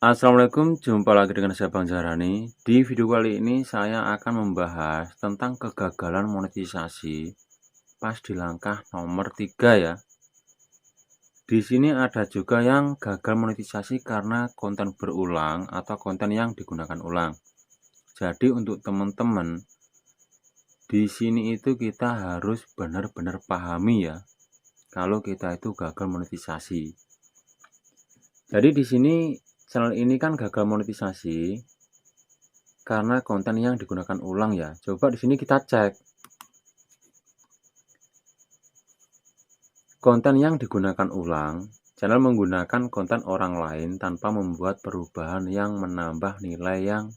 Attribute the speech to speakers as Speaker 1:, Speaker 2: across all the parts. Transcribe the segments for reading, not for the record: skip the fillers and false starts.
Speaker 1: Assalamualaikum, jumpa lagi dengan saya Bang Zahrani. Di video kali ini saya akan membahas tentang kegagalan monetisasi pas di langkah nomor 3 ya. Di sini ada juga yang gagal monetisasi karena konten berulang atau konten yang digunakan ulang. Jadi untuk teman-teman di sini itu kita harus benar-benar pahami ya kalau kita itu gagal monetisasi. Jadi di sini channel ini kan gagal monetisasi karena konten yang digunakan ulang ya. Coba di sini kita cek. Konten yang digunakan ulang, channel menggunakan konten orang lain tanpa membuat perubahan yang menambah nilai yang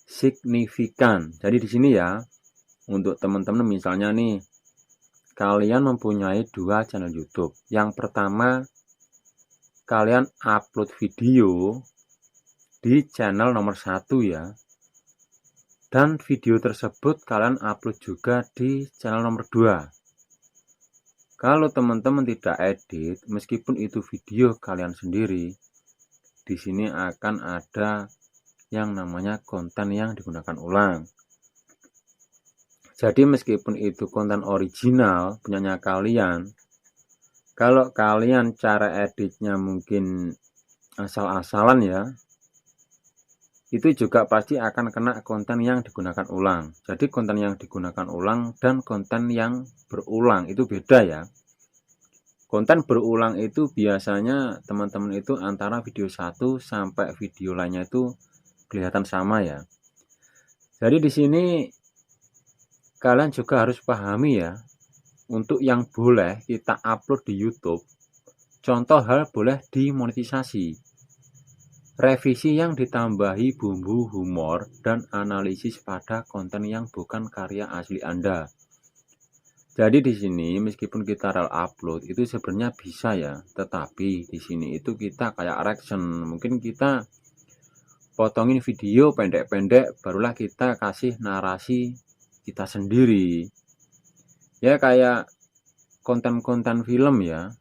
Speaker 1: signifikan. Jadi di sini ya, untuk teman-teman misalnya nih, kalian mempunyai 2 channel YouTube. Yang pertama, kalian upload video di channel nomor 1 ya. Dan video tersebut kalian upload juga di channel nomor 2. Kalau teman-teman tidak edit, meskipun itu video kalian sendiri, di sini akan ada yang namanya konten yang digunakan ulang. Jadi meskipun itu konten original punyanya kalian, kalau kalian cara editnya mungkin asal-asalan ya, itu juga pasti akan kena konten yang digunakan ulang. Jadi konten yang digunakan ulang dan konten yang berulang itu beda ya. Konten berulang itu biasanya teman-teman itu antara video 1 sampai video lainnya itu kelihatan sama ya. Jadi di sini kalian juga harus pahami ya, untuk yang boleh kita upload di YouTube, contoh hal boleh dimonetisasi. Revisi yang ditambahi bumbu humor dan analisis pada konten yang bukan karya asli Anda. Jadi di sini meskipun kita rel upload itu sebenarnya bisa ya, tetapi di sini itu kita kayak reaction, mungkin kita potongin video pendek-pendek barulah kita kasih narasi kita sendiri. Ya kayak konten-konten film ya,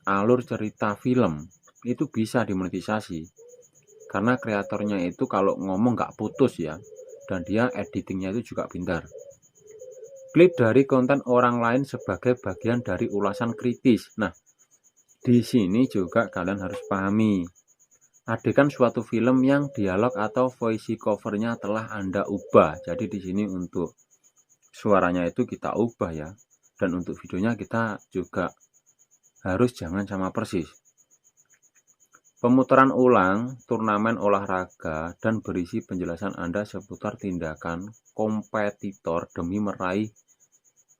Speaker 1: alur cerita film itu bisa dimonetisasi. Karena kreatornya itu kalau ngomong nggak putus ya, dan dia editingnya itu juga pintar. Klip dari konten orang lain sebagai bagian dari ulasan kritis. Nah, di sini juga kalian harus pahami. Adegan suatu film yang dialog atau voice covernya telah Anda ubah. Jadi di sini untuk suaranya itu kita ubah ya. Dan untuk videonya kita juga harus jangan sama persis. Pemutaran ulang turnamen olahraga dan berisi penjelasan Anda seputar tindakan kompetitor demi meraih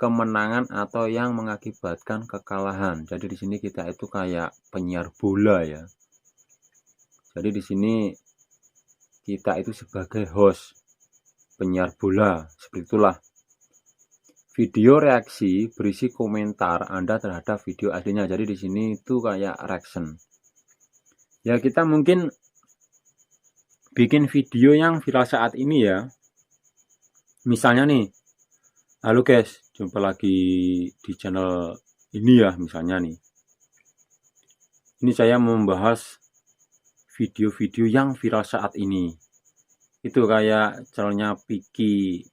Speaker 1: kemenangan atau yang mengakibatkan kekalahan. Jadi di sini kita itu kayak penyiar bola ya. Jadi di sini kita itu sebagai host penyiar bola, seperti itulah. Video reaksi berisi komentar Anda terhadap video aslinya. Jadi di sini itu kayak reaction. Ya kita mungkin bikin video yang viral saat ini ya. Misalnya nih, halo guys, jumpa lagi di channel ini ya misalnya nih. Ini saya membahas video-video yang viral saat ini. Itu kayak channelnya Piki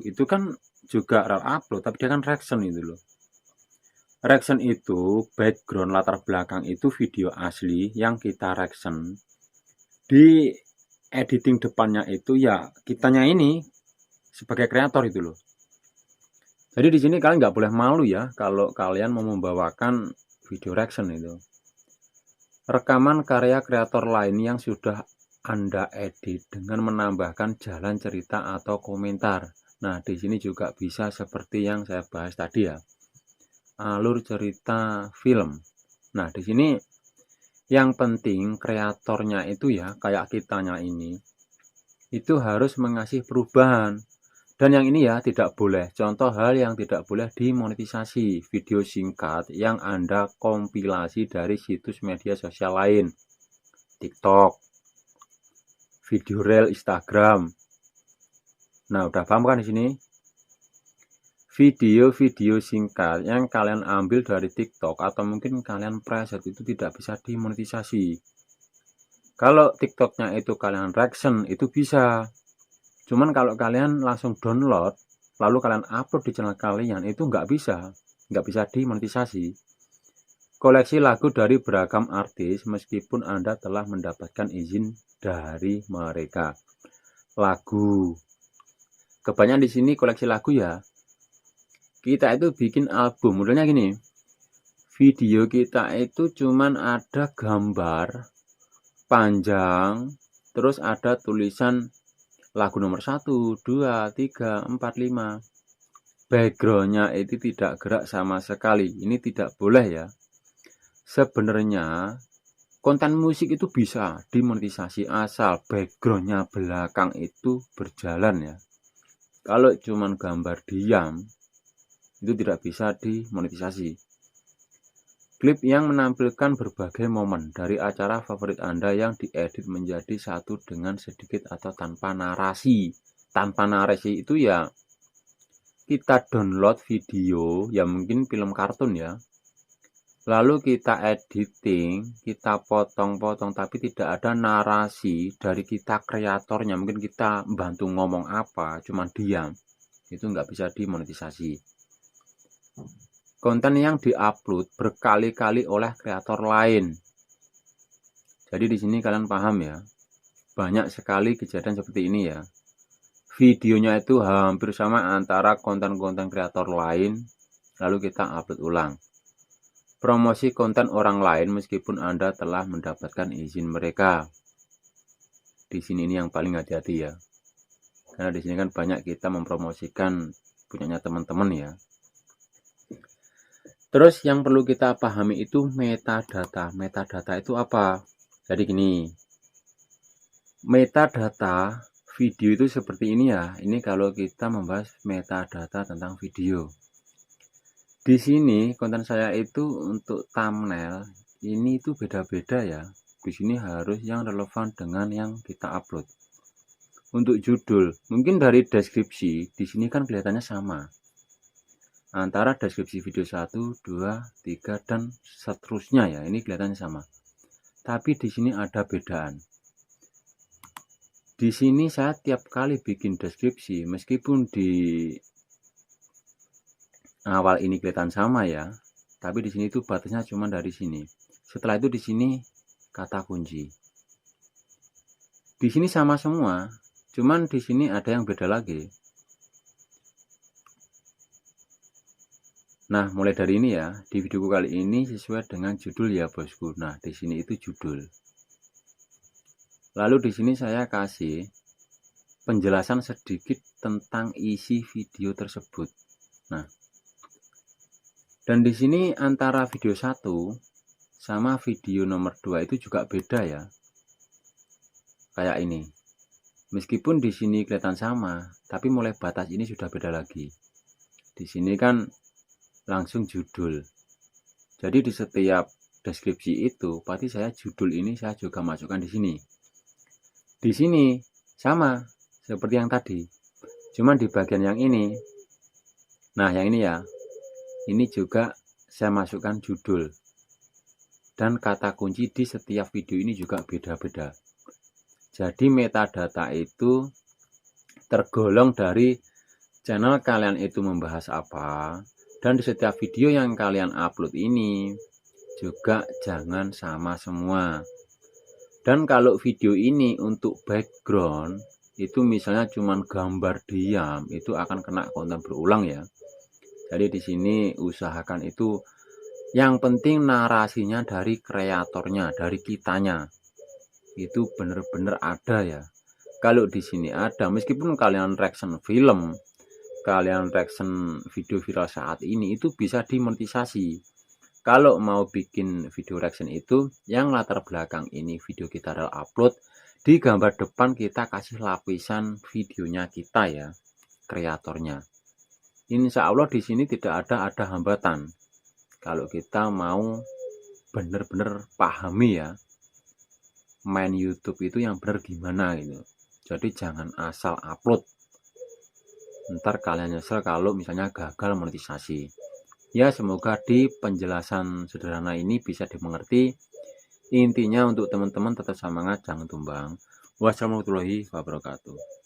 Speaker 1: itu kan juga rel upload tapi dia kan reaction itu loh. Reaction itu background latar belakang itu video asli yang kita reaction. Di editing depannya itu ya kitanya ini sebagai kreator itu loh. Jadi di sini kalian nggak boleh malu ya kalau kalian mau membawakan video reaction itu. Rekaman karya kreator lain yang sudah Anda edit dengan menambahkan jalan cerita atau komentar. Nah, di sini juga bisa seperti yang saya bahas tadi ya. Alur cerita film. Nah, di sini yang penting kreatornya itu ya, kayak kitanya ini, itu harus mengasih perubahan. Dan yang ini ya tidak boleh. Contoh hal yang tidak boleh dimonetisasi. Video singkat yang Anda kompilasi dari situs media sosial lain. TikTok, video reel Instagram. Nah, udah paham kan di sini? Video-video singkat yang kalian ambil dari TikTok atau mungkin kalian preset itu tidak bisa dimonetisasi. Kalau TikToknya itu kalian reaction itu bisa. Cuman kalau kalian langsung download lalu kalian upload di channel kalian itu nggak bisa dimonetisasi. Koleksi lagu dari beragam artis meskipun Anda telah mendapatkan izin dari mereka. Lagu. Kebanyakan di sini koleksi lagu ya. Kita itu bikin album, modelnya gini. Video kita itu cuman ada gambar panjang, terus ada tulisan lagu nomor 1, 2, 3, 4, 5. Backgroundnya itu tidak gerak sama sekali. Ini tidak boleh ya. Sebenarnya konten musik itu bisa dimonetisasi asal backgroundnya belakang itu berjalan ya. Kalau cuman gambar diam itu tidak bisa dimonetisasi. Klip yang menampilkan berbagai momen dari acara favorit Anda yang diedit menjadi satu dengan sedikit atau tanpa narasi. Tanpa narasi itu ya kita download video, ya mungkin film kartun ya. Lalu kita editing, kita potong-potong tapi tidak ada narasi dari kita kreatornya. Mungkin kita bantu ngomong apa, cuman diam. Itu nggak bisa dimonetisasi. Konten yang diupload berkali-kali oleh kreator lain. Jadi di sini kalian paham ya. Banyak sekali kejadian seperti ini ya. Videonya itu hampir sama antara konten-konten kreator lain, lalu kita upload ulang. Promosi konten orang lain meskipun Anda telah mendapatkan izin mereka. Di sini ini yang paling hati-hati ya. Karena di sini kan banyak kita mempromosikan punyanya teman-teman ya. Terus yang perlu kita pahami itu metadata. Metadata itu apa? Jadi gini, metadata video itu seperti ini ya. Ini kalau kita membahas metadata tentang video. Di sini konten saya itu untuk thumbnail ini itu beda-beda ya. Di sini harus yang relevan dengan yang kita upload. Untuk judul, mungkin dari deskripsi di sini kan kelihatannya sama. Antara deskripsi video 1, 2, 3 dan seterusnya ya. Ini kelihatannya sama. Tapi di sini ada bedaan. Di sini saya tiap kali bikin deskripsi meskipun di awal ini kelihatan sama ya. Tapi di sini itu batasnya cuma dari sini. Setelah itu di sini kata kunci. Di sini sama semua, cuman di sini ada yang beda lagi. Nah, mulai dari ini ya, di videoku kali ini sesuai dengan judul ya bosku. Nah, di sini itu judul. Lalu di sini saya kasih penjelasan sedikit tentang isi video tersebut. Nah, dan di sini antara video 1 sama video nomor 2 itu juga beda ya. Kayak ini. Meskipun di sini kelihatan sama, tapi mulai batas ini sudah beda lagi. Di sini kan langsung judul. Jadi di setiap deskripsi itu pasti saya judul ini saya juga masukkan di sini. Di sini sama seperti yang tadi. Cuman di bagian yang ini. Nah, yang ini ya. Ini juga saya masukkan judul. Dan kata kunci di setiap video ini juga beda-beda. Jadi metadata itu tergolong dari channel kalian itu membahas apa. Dan di setiap video yang kalian upload ini juga jangan sama semua. Dan kalau video ini untuk background itu misalnya cuman gambar diam, itu akan kena konten berulang ya. Jadi di sini usahakan itu yang penting narasinya dari kreatornya, dari kitanya. Itu benar-benar ada ya. Kalau di sini ada, meskipun kalian reaction film, kalian reaction video viral saat ini itu bisa dimonetisasi. Kalau mau bikin video reaction itu yang latar belakang ini video kita upload, di gambar depan kita kasih lapisan videonya kita ya, kreatornya. Insya Allah di sini tidak ada hambatan. Kalau kita mau benar-benar pahami ya, main YouTube itu yang benar gimana gitu. Jadi jangan asal upload. Ntar kalian nyesel kalau misalnya gagal monetisasi. Ya, semoga di penjelasan sederhana ini bisa dimengerti. Intinya untuk teman-teman tetap semangat, jangan tumbang. Wassalamualaikum warahmatullahi wabarakatuh.